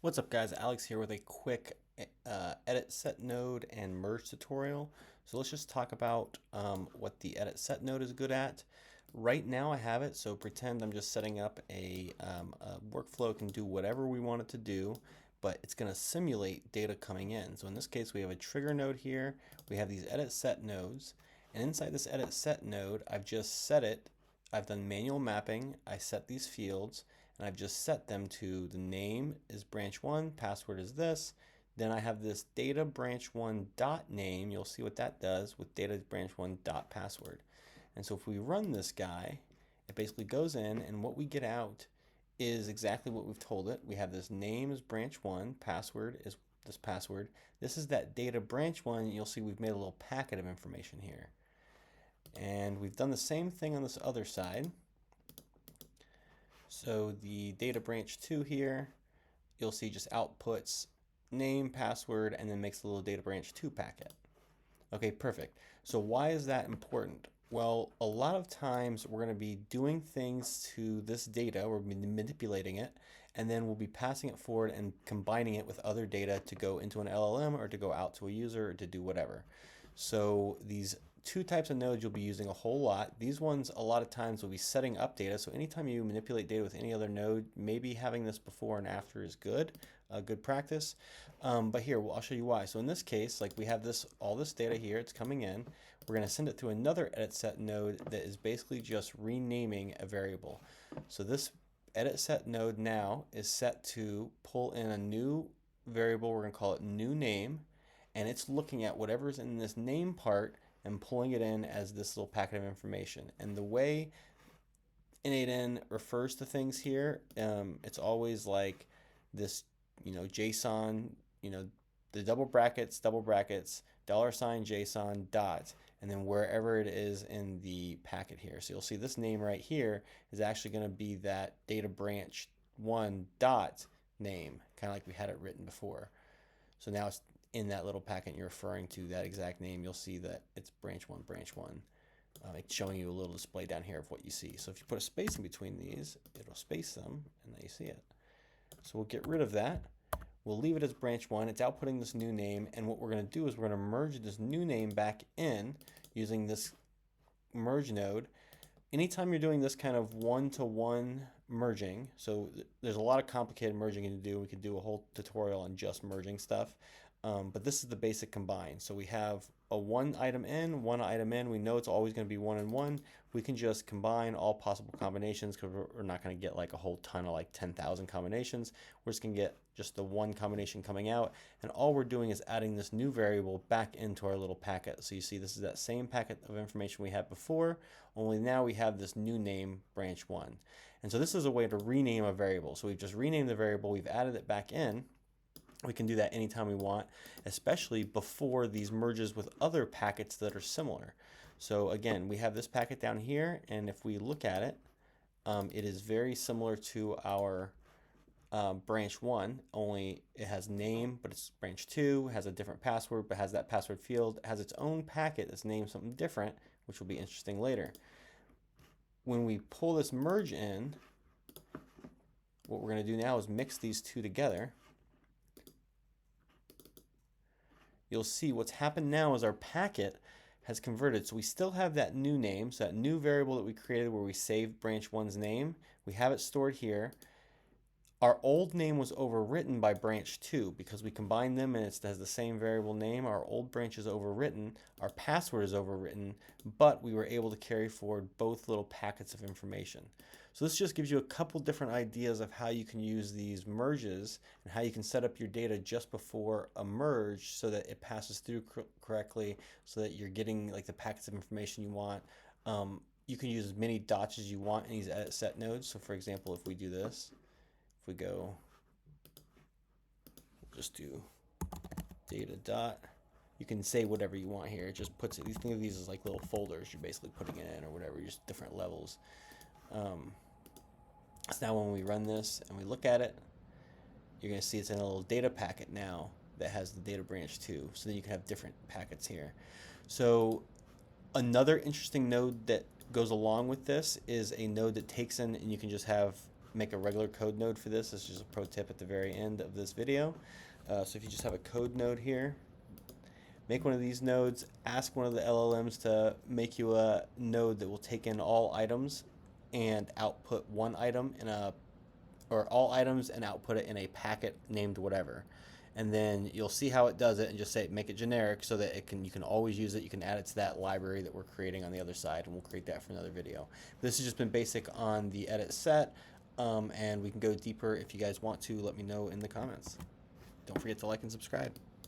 What's up guys, Alex here with a quick edit set node and merge tutorial. So let's just talk about what the edit set node is good at. Right now I have it, so pretend I'm just setting up a workflow. It can do whatever we want it to do, but it's going to simulate data coming in. So in this case we have a trigger node here, we have these edit set nodes, and inside this edit set node I've just set it, I've done manual mapping, I set these fields, and I've just set them to the name is branch 1, password is this. Then I have this data branch 1 dot name. You'll see what that does with data branch 1 dot password. And so if we run this guy, it basically goes in, and what we get out is exactly what we've told it. We have this name is branch 1, password is this password. This is that data branch 1. You'll see we've made a little packet of information here. And we've done the same thing on this other side. So the data branch 2 here, you'll see just outputs name, password, and then makes a little data branch 2 packet. Okay, perfect. So why is that important? Well, a lot of times we're going to be doing things to this data, we're manipulating it, and then we'll be passing it forward and combining it with other data to go into an LLM or to go out to a user or to do whatever. So these two types of nodes you'll be using a whole lot. These ones a lot of times will be setting up data. So anytime you manipulate data with any other node, maybe having this before and after is good, good practice. But here, I'll show you why. So in this case, like we have all this data here, it's coming in. We're going to send it through another edit set node that is basically just renaming a variable. So this edit set node now is set to pull in a new variable. We're going to call it new name, and it's looking at whatever's in this name part and pulling it in as this little packet of information. And the way N8N refers to things here, it's always like this, JSON, the double brackets, $ JSON dot, and then wherever it is in the packet here. So you'll see this name right here is actually going to be that data branch 1 dot name, kind of like we had it written before. So now it's in that little packet you're referring to that exact name. You'll see that it's branch 1, branch 1. It's showing you a little display down here of what you see. So if you put a space in between these, it'll space them, and then you see it. So we'll get rid of that. We'll leave it as branch 1. It's outputting this new name, and what we're going to do is we're going to merge this new name back in using this merge node. Anytime you're doing this kind of one-to-one merging, so there's a lot of complicated merging to do. We could do a whole tutorial on just merging stuff. But this is the basic combine. So we have a one item in. We know it's always going to be 1 and 1. We can just combine all possible combinations because we're not going to get like a whole ton of like 10,000 combinations. We're just going to get just the one combination coming out. And all we're doing is adding this new variable back into our little packet. So you see this is that same packet of information we had before, only now we have this new name branch 1. And so this is a way to rename a variable. So we've just renamed the variable, we've added it back in. We can do that anytime we want, especially before these merges with other packets that are similar. So again, we have this packet down here, and if we look at it, it is very similar to our branch 1, only it has name, but it's branch 2, has a different password, but has that password field, has its own packet that's named something different, which will be interesting later. When we pull this merge in, what we're going to do now is mix these two together. You'll see what's happened now is our packet has converted. So we still have that new name, so that new variable that we created where we saved branch 1's name, we have it stored here. Our old name was overwritten by branch 2 because we combined them and it has the same variable name. Our old branch is overwritten, our password is overwritten, but we were able to carry forward both little packets of information. So this just gives you a couple different ideas of how you can use these merges and how you can set up your data just before a merge so that it passes through correctly, so that you're getting like the packets of information you want. You can use as many dots as you want in these edit set nodes. So for example, if we do this, if we go, just do data dot, you can say whatever you want here. It just puts it, think of these as like little folders you're basically putting it in or whatever, just different levels. So now when we run this and we look at it, you're going to see it's in a little data packet now that has the data branch 2. So then you can have different packets here. So another interesting node that goes along with this is a node that takes in, and you can just have make a regular code node for this. This is just a pro tip at the very end of this video. So if you just have a code node here, make one of these nodes, ask one of the LLMs to make you a node that will take in all items and output one item in a, or all items and output it in a packet named whatever. And then you'll see how it does it and just say make it generic so that you can always use it. You can add it to that library that we're creating on the other side, and we'll create that for another video. This has just been basic on the edit set, and we can go deeper if you guys want to. Let me know in the comments. Don't forget to like and subscribe.